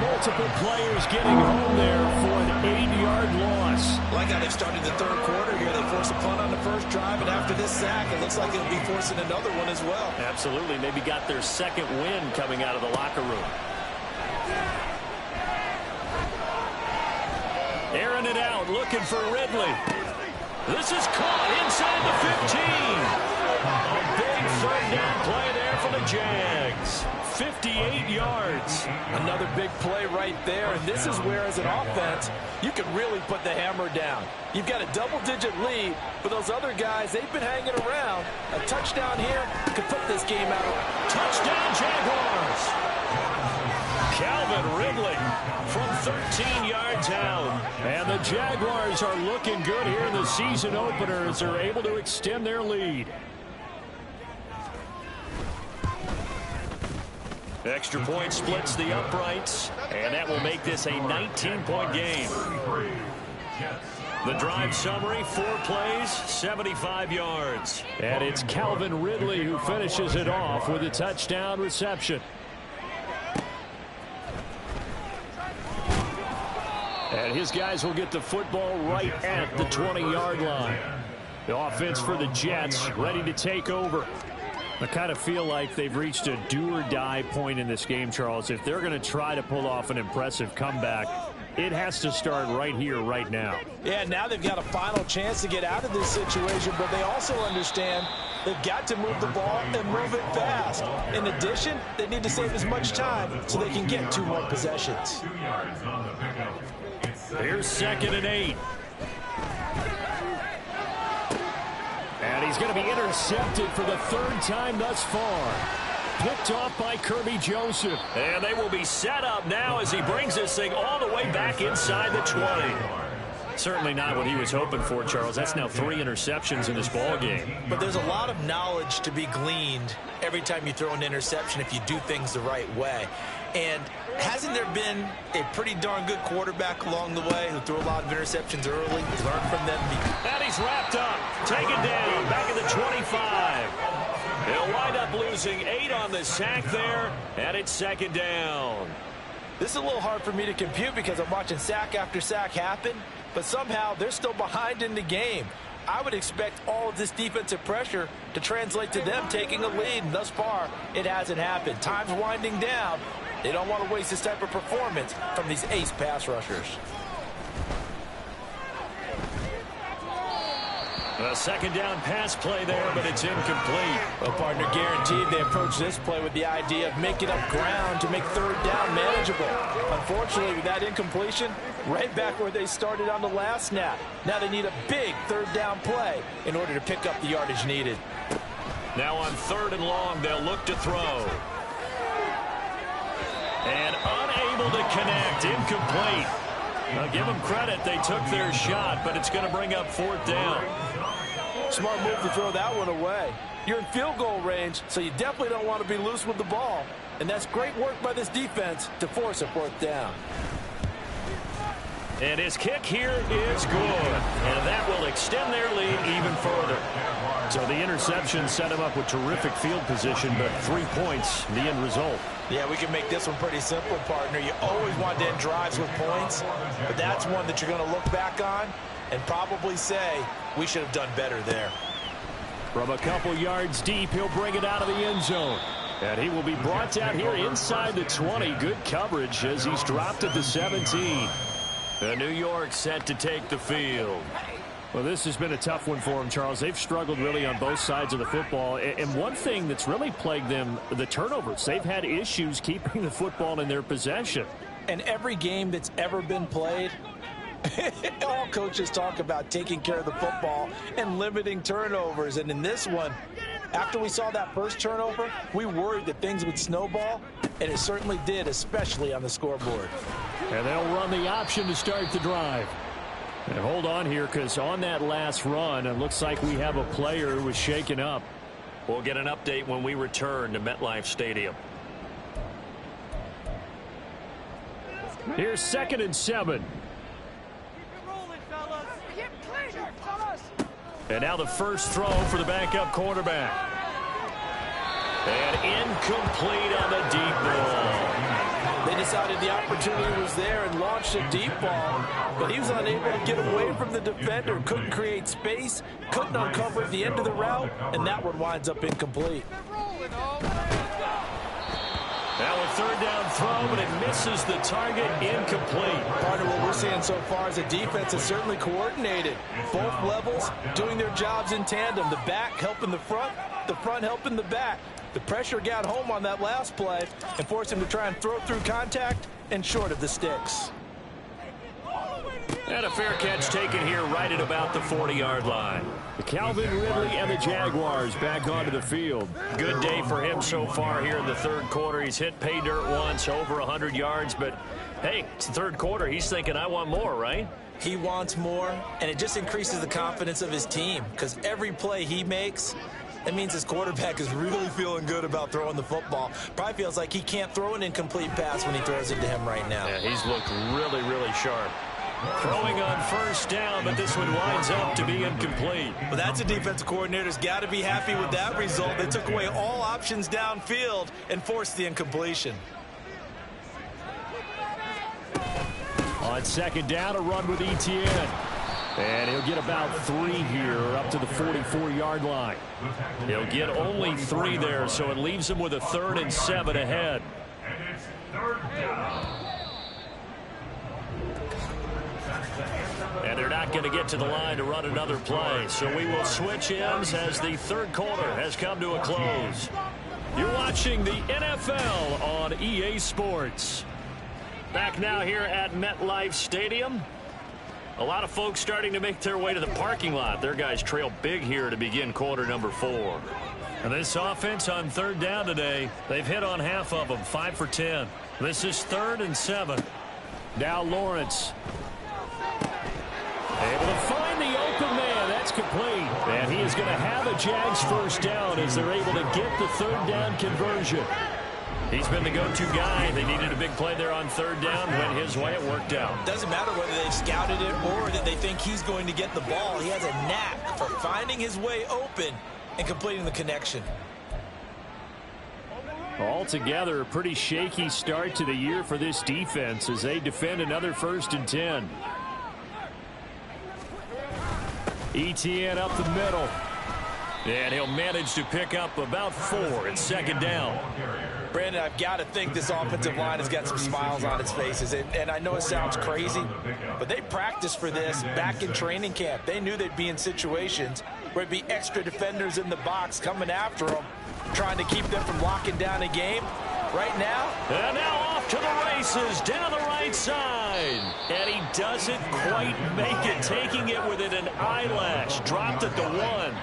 Multiple players getting home there for an 8-yard loss. Like how they've started the 3rd quarter here. They force a punt on the 1st drive, and after this sack, it looks like they'll be forcing another one as well. Absolutely. Maybe got their 2nd win coming out of the locker room. Airing it out, looking for Ridley. This is caught inside the 15. A big 3rd down play there for the Jags. 58 yards. Another big play right there, and this is where, as an offense, you can really put the hammer down. You've got a double-digit lead, but those other guys, they've been hanging around. A touchdown here could put this game out. Touchdown, Jaguars. Calvin Ridley from 13 yards out. And the Jaguars are looking good here in the season opener as they're able to extend their lead. Extra point splits the uprights, and that will make this a 19-point game. The drive summary, 4 plays, 75 yards. And it's Calvin Ridley who finishes it off with a touchdown reception. And his guys will get the football right at the 20-yard line. The offense for the Jets ready to take over. I kind of feel like they've reached a do-or-die point in this game, Charles. If they're going to try to pull off an impressive comeback, it has to start right here, right now. Yeah, now they've got a final chance to get out of this situation, but they also understand they've got to move the ball and move it fast. In addition, they need to save as much time so they can get 2 more possessions. 2 yards on the pickup. Here's 2nd and 8. And he's going to be intercepted for the 3rd time thus far. Picked off by Kirby Joseph. And they will be set up now as he brings this thing all the way back inside the 20. Certainly not what he was hoping for, Charles. That's now 3 interceptions in this ball game. But there's a lot of knowledge to be gleaned every time you throw an interception if you do things the right way. And hasn't there been a pretty darn good quarterback along the way who threw a lot of interceptions early? Learn from them. And he's wrapped up. Taken down. Back at the 25. He'll wind up losing 8 on the sack there. And it's 2nd down. This is a little hard for me to compute because I'm watching sack after sack happen. But somehow they're still behind in the game. I would expect all of this defensive pressure to translate to them taking a lead. And thus far, it hasn't happened. Time's winding down. They don't want to waste this type of performance from these ace pass rushers. A 2nd down pass play there, but it's incomplete. Well, partner, guaranteed they approach this play with the idea of making up ground to make 3rd down manageable. Unfortunately, with that incompletion, right back where they started on the last snap. Now they need a big 3rd down play in order to pick up the yardage needed. Now on 3rd and long, they'll look to throw. And unable to connect, incomplete. Now give them credit, they took their shot, but it's going to bring up 4th down. Smart move to throw that one away. You're in field goal range, so you definitely don't want to be loose with the ball. And that's great work by this defense to force a 4th down. And his kick here is good. And that will extend their lead even further. So the interception set him up with terrific field position, but 3 points, the end result. Yeah, we can make this one pretty simple, partner. You always want to end drives with points, but that's one that you're going to look back on and probably say, we should have done better there. From a couple yards deep, he'll bring it out of the end zone. And he will be brought down here inside the 20. Good coverage as he's dropped at the 17. The New York set to take the field. Well, this has been a tough one for them, Charles. They've struggled really on both sides of the football. And one thing that's really plagued them, the turnovers. They've had issues keeping the football in their possession. And every game that's ever been played, all coaches talk about taking care of the football and limiting turnovers. And in this one, after we saw that first turnover, we worried that things would snowball, and it certainly did, especially on the scoreboard. And they'll run the option to start the drive. And hold on here, because on that last run, it looks like we have a player who was shaken up. We'll get an update when we return to MetLife Stadium. Here's 2nd and 7. And now the first throw for the backup quarterback. And incomplete on the deep ball. They decided the opportunity was there and launched a deep ball, but he was unable to get away from the defender, couldn't create space, couldn't uncover at the end of the route, and that one winds up incomplete. Now a 3rd down throw, but it misses the target, incomplete. Partner, what we're seeing so far is a defense is certainly coordinated. Both levels doing their jobs in tandem. The back helping the front helping the back. The pressure got home on that last play and forced him to try and throw through contact and short of the sticks. And a fair catch taken here right at about the 40-yard line. Calvin Ridley and the Jaguars back onto the field. Good day for him so far here in the 3rd quarter. He's hit pay dirt once, over 100 yards, but hey, it's the 3rd quarter. He's thinking, I want more, right? He wants more, and it just increases the confidence of his team because every play he makes, that means his quarterback is really feeling good about throwing the football. Probably feels like he can't throw an incomplete pass when he throws it to him right now. Yeah, he's looked really, really sharp. Throwing on 1st down, but this one winds up to be incomplete. Well, that's a defensive coordinator's got to be happy with that result. They took away all options downfield and forced the incompletion. On 2nd down, a run with Etienne. And he'll get about 3 here, up to the 44-yard line. He'll get only 3 there, so it leaves him with a 3rd and 7 ahead. And it's 3rd down. And they're not going to get to the line to run another play. So we will switch ends as the 3rd quarter has come to a close. You're watching the NFL on EA Sports. Back now here at MetLife Stadium. A lot of folks starting to make their way to the parking lot. Their guys trail big here to begin quarter number 4. And this offense on 3rd down today, they've hit on half of them, 5 for 10. This is 3rd and 7. Now Lawrence. Able to find the open man. That's complete. And he is going to have a Jags first down as they're able to get the third down conversion. He's been the go-to guy. They needed a big play there on third down. Went his way. It worked out. Doesn't matter whether they've scouted it or that they think he's going to get the ball. He has a knack for finding his way open and completing the connection. Altogether, a pretty shaky start to the year for this defense as they defend another 1st and 10. ETN up the middle. And he'll manage to pick up about 4 at second down. Brandon, I've got to think this offensive line has got some smiles on its faces. And I know it sounds crazy, but they practiced for this back in training camp. They knew they'd be in situations where it'd be extra defenders in the box coming after them, trying to keep them from locking down a game. Right now. And now off to the races, down the right side. And he doesn't quite make it, taking it within an eyelash. Dropped at the 1.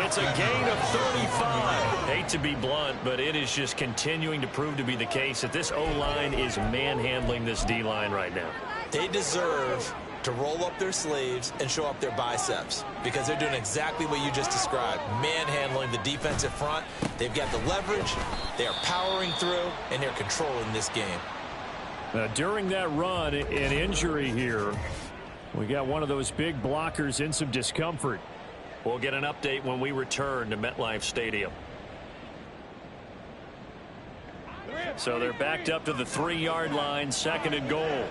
It's a gain of 35. Hate to be blunt, but it is just continuing to prove to be the case that this O-line is manhandling this D-line right now. They deserve to roll up their sleeves and show up their biceps because they're doing exactly what you just described, manhandling the defensive front. They've got the leverage, they are powering through, and they're controlling this game. During that run, an injury here. We got one of those big blockers in some discomfort. We'll get an update when we return to MetLife Stadium. So they're backed up to the 3-yard line, 2nd and goal.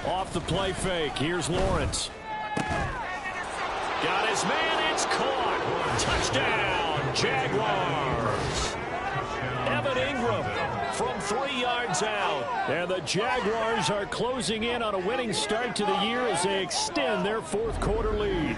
Off the play fake. Here's Lawrence. Got his man. It's caught. Touchdown, Jaguars. Evan Ingram from 3 yards out. And the Jaguars are closing in on a winning start to the year as they extend their 4th quarter lead.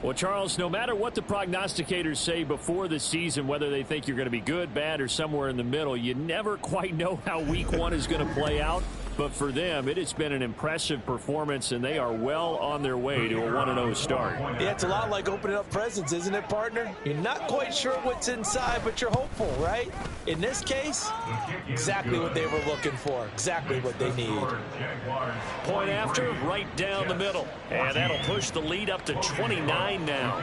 Well, Charles, no matter what the prognosticators say before the season, whether they think you're going to be good, bad, or somewhere in the middle, you never quite know how week 1 is going to play out. But for them, it has been an impressive performance, and they are well on their way to a 1-0 start. Yeah, it's a lot like opening up presents, isn't it, partner? You're not quite sure what's inside, but you're hopeful, right? In this case, exactly what they were looking for, exactly what they need. Point after, right down the middle. And that'll push the lead up to 29 now.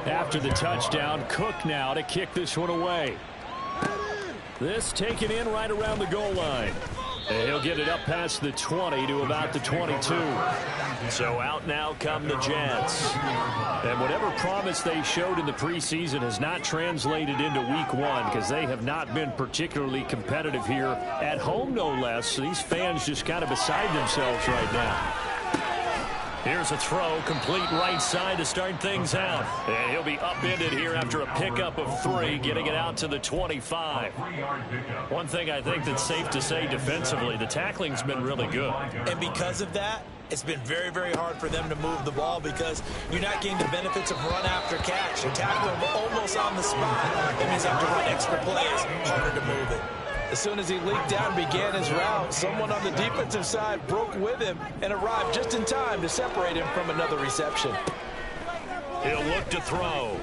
After the touchdown, Cook now to kick this one away. This taken in right around the goal line. And he'll get it up past the 20 to about the 22. So out now come the Jets. And whatever promise they showed in the preseason has not translated into week 1 because they have not been particularly competitive here at home, no less. So these fans just kind of beside themselves right now. Here's a throw, complete right side to start things out. And he'll be upended here after a pickup of 3, getting it out to the 25. One thing I think that's safe to say defensively, the tackling's been really good. And because of that, it's been very, very hard for them to move the ball because you're not getting the benefits of run after catch. You're tackling them almost on the spot. That means you have to run extra plays, harder to move it. As soon as he leaked down and began his route, someone on the defensive side broke with him and arrived just in time to separate him from another reception. He'll look to throw.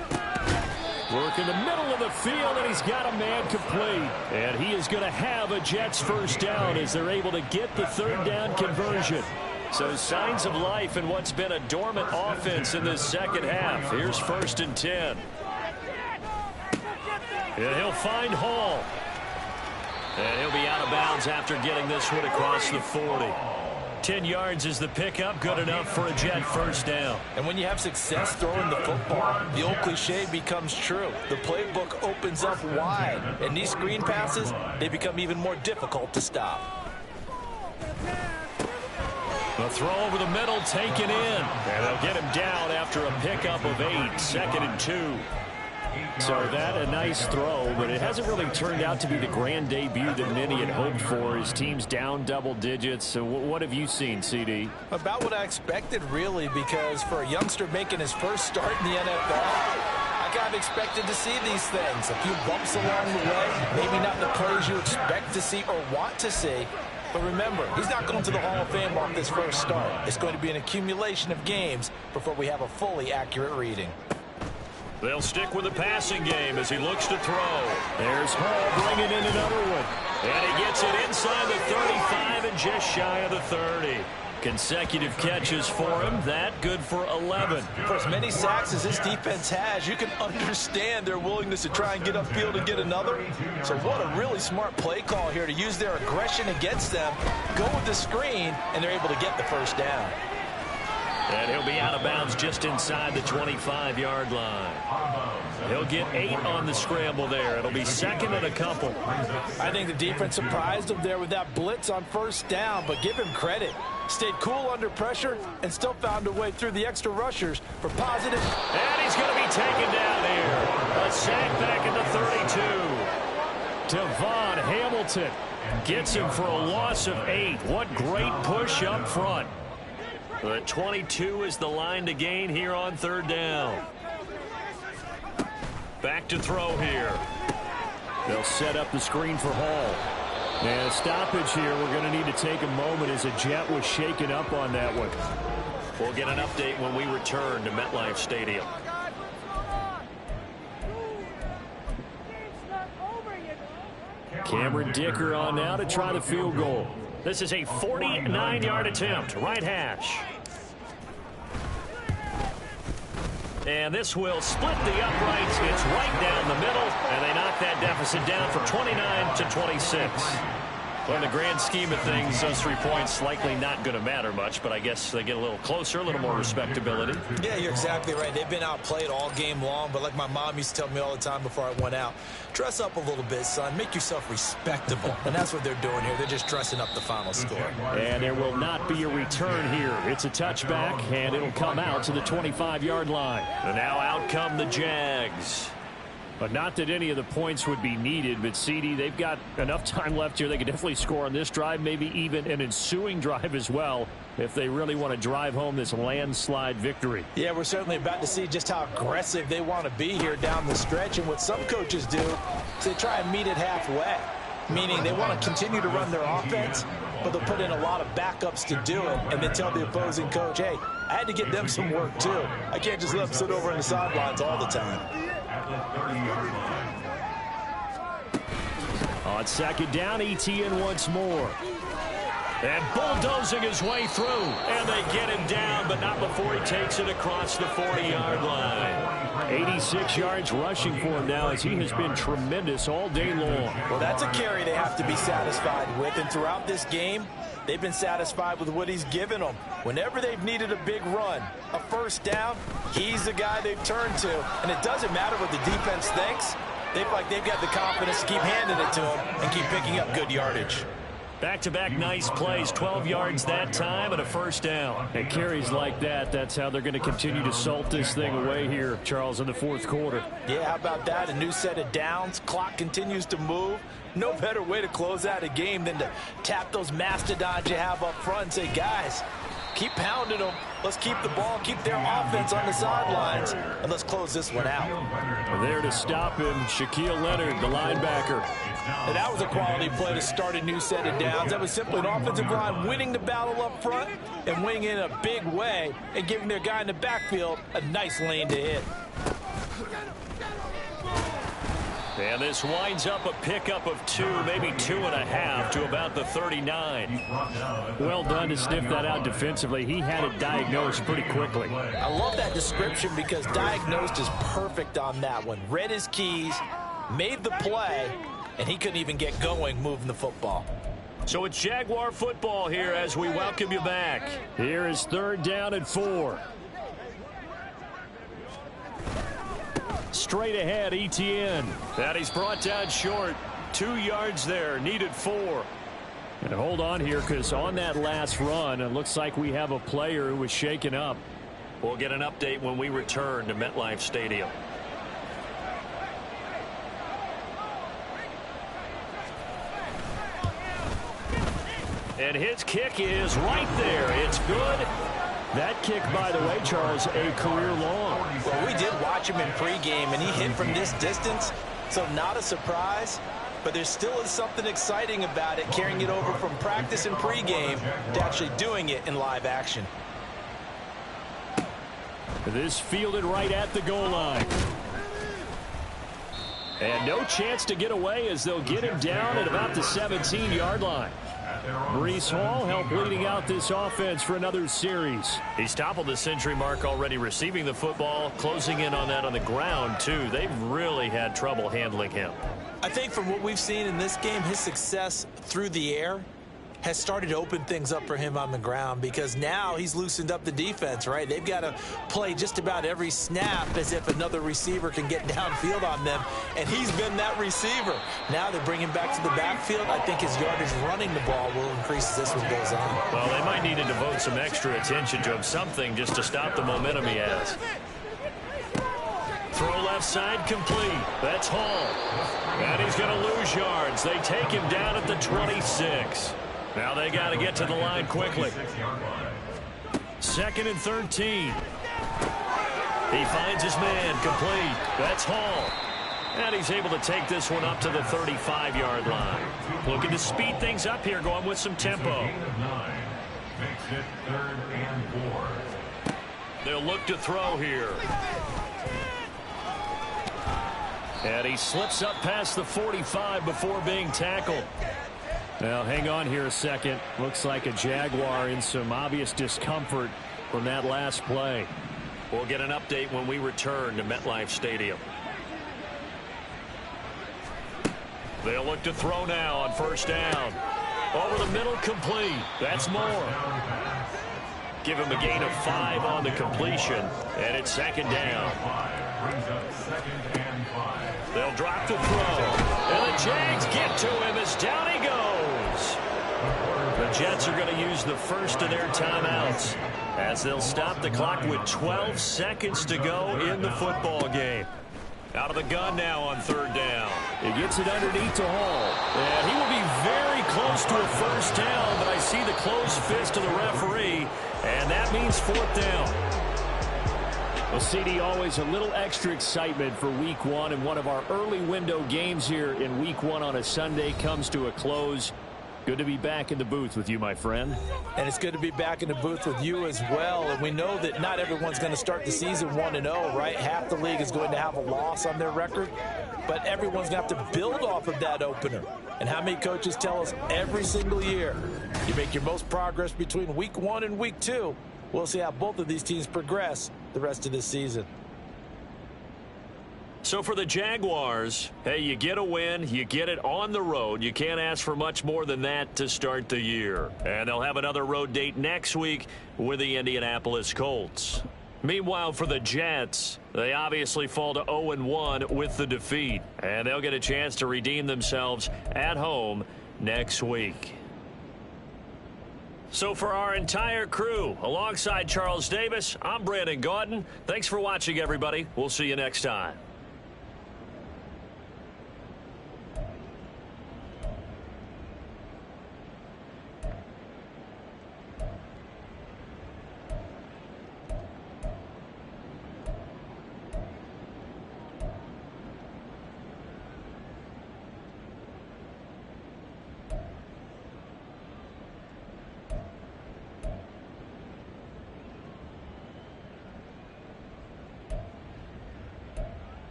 Work in the middle of the field, and he's got a man complete. And he is going to have a Jets first down as they're able to get the third down conversion. So signs of life in what's been a dormant offense in this second half. Here's 1st and 10. And he'll find Hall. And he'll be out of bounds after getting this one across the 40. 10 yards is the pickup, good enough for a Jet first down. And when you have success throwing the football, the old cliche becomes true. The playbook opens up wide, and these screen passes, they become even more difficult to stop. The throw over the middle taken in. And they'll get him down after a pickup of 8, 2nd and 2. So that a nice throw, but it hasn't really turned out to be the grand debut that many had hoped for. His team's down double digits. So what have you seen, CD? About what I expected, really, because for a youngster making his first start in the NFL, I kind of expected to see these things. A few bumps along the way, maybe not the plays you expect to see or want to see. But remember, he's not going to the Hall of Fame off this first start. It's going to be an accumulation of games before we have a fully accurate reading. They'll stick with the passing game as he looks to throw. There's Hall bringing in another one. And he gets it inside the 35 and just shy of the 30. Consecutive catches for him. That good for 11. For as many sacks as this defense has, you can understand their willingness to try and get upfield and get another. So what a really smart play call here to use their aggression against them, go with the screen, and they're able to get the first down. And he'll be out of bounds just inside the 25-yard line. He'll get 8 on the scramble there. It'll be second and a couple. I think the defense surprised him there with that blitz on first down, but give him credit. Stayed cool under pressure and still found a way through the extra rushers for positive. And he's going to be taken down here. A sack back at the 32. Devon Hamilton gets him for a loss of 8. What great push up front. The 22 is the line to gain here on third down. Back to throw here. They'll set up the screen for Hall. And a stoppage here. We're going to need to take a moment as a Jet was shaken up on that one. We'll get an update when we return to MetLife Stadium. Cameron Dicker on now to try the field goal. This is a 49-yard attempt, right hash. And this will split the uprights. It's right down the middle, and they knock that deficit down from 29 to 26. Well, in the grand scheme of things, those 3 points likely not going to matter much, but I guess they get a little closer, a little more respectability. Yeah, you're exactly right. They've been outplayed all game long, but like my mom used to tell me all the time before I went out, dress up a little bit, son. Make yourself respectable. And that's what they're doing here. They're just dressing up the final score. And there will not be a return here. It's a touchback, and it'll come out to the 25-yard line. And now out come the Jags. But not that any of the points would be needed, but CD, they've got enough time left here. They could definitely score on this drive, maybe even an ensuing drive as well, if they really want to drive home this landslide victory. Yeah, we're certainly about to see just how aggressive they want to be here down the stretch. And what some coaches do is they try and meet it halfway, meaning they want to continue to run their offense, but they'll put in a lot of backups to do it, and then tell the opposing coach, hey, I had to get them some work too. I can't just let them sit over on the sidelines all the time. On second down, ETN once more. And bulldozing his way through. And they get him down, but not before he takes it across the 40-yard line. 86 yards rushing for him now as he has been tremendous all day long. Well, that's a carry they have to be satisfied with. And throughout this game, they've been satisfied with what he's given them. Whenever they've needed a big run, a first down, he's the guy they've turned to. And it doesn't matter what the defense thinks. They feel like they've got the confidence to keep handing it to him and keep picking up good yardage. Back-to-back nice plays, 12 yards that time and a first down. And carries like that, that's how they're going to continue to salt this thing away here, Charles, in the fourth quarter. Yeah, how about that? A new set of downs. Clock continues to move. No better way to close out a game than to tap those mastodons you have up front and say, guys, keep pounding them. Let's keep the ball, keep their offense on the sidelines, and let's close this one out. There to stop him, Shaquille Leonard, the linebacker. And that was a quality play to start a new set of downs. That was simply an offensive line winning the battle up front and winning in a big way and giving their guy in the backfield a nice lane to hit. And this winds up a pickup of 2, maybe 2.5 to about the 39. Well done to sniff that out defensively. He had it diagnosed pretty quickly. I love that description because diagnosed is perfect on that one. Read his keys, made the play, and he couldn't even get going moving the football. So it's Jaguar football here as we welcome you back. Here is third down and 4. Straight ahead, ETN. That he's brought down short. 2 yards there, needed 4. And hold on here, because on that last run, it looks like we have a player who was shaken up. We'll get an update when we return to MetLife Stadium. And his kick is right there. It's good. That kick, by the way, Charles, a career long. Well, we did watch him in pregame, and he hit from this distance, so not a surprise. But there still is something exciting about it, carrying it over from practice and pregame to actually doing it in live action. This fielded right at the goal line. And no chance to get away as they'll get him down at about the 17-yard line. Breece Hall helped leading out this offense for another series. He's toppled the century mark already receiving the football, closing in on that on the ground, too. They've really had trouble handling him. I think from what we've seen in this game, his success through the air has started to open things up for him on the ground, because now he's loosened up the defense, right? They've got to play just about every snap as if another receiver can get downfield on them, and he's been that receiver. Now they bring him back to the backfield. I think his yardage running the ball will increase as this one goes on. Well, they might need to devote some extra attention to him, something just to stop the momentum he has. Throw left side complete. That's Hall. And he's going to lose yards. They take him down at the 26. Now they got to get to the line quickly. 2nd and 13. He finds his man complete. That's Hall. And he's able to take this one up to the 35-yard line. Looking to speed things up here, going with some tempo. Makes it 3rd and 4. They'll look to throw here. And he slips up past the 45 before being tackled. Now, hang on here a second. Looks like a Jaguar in some obvious discomfort from that last play. We'll get an update when we return to MetLife Stadium. They'll look to throw now on 1st down. Over the middle, complete. That's Moore. Give him a gain of 5 on the completion, and it's 2nd down. Brings up 2nd and 5. They'll drop the throw. And the Jags get to him as down he goes. The Jets are going to use the first of their timeouts as they'll stop the clock with 12 seconds to go in the football game. Out of the gun now on 3rd down. He gets it underneath to Hall. And he will be very close to a 1st down, but I see the closed fist of the referee, and that means 4th down. Well, CD, always a little extra excitement for Week 1, and one of our early window games here in Week 1 on a Sunday comes to a close. Good to be back in the booth with you, my friend. And it's good to be back in the booth with you as well. And we know that not everyone's going to start the season 1-0, right? Half the league is going to have a loss on their record, but everyone's going to have to build off of that opener. And how many coaches tell us every single year, you make your most progress between Week 1 and Week 2. We'll see how both of these teams progress the rest of this season. So for the Jaguars, hey, you get a win, you get it on the road. You can't ask for much more than that to start the year. And they'll have another road date next week with the Indianapolis Colts. Meanwhile, for the Jets, they obviously fall to 0-1 with the defeat. And they'll get a chance to redeem themselves at home next week. So for our entire crew, alongside Charles Davis, I'm Brandon Gaudin. Thanks for watching, everybody. We'll see you next time.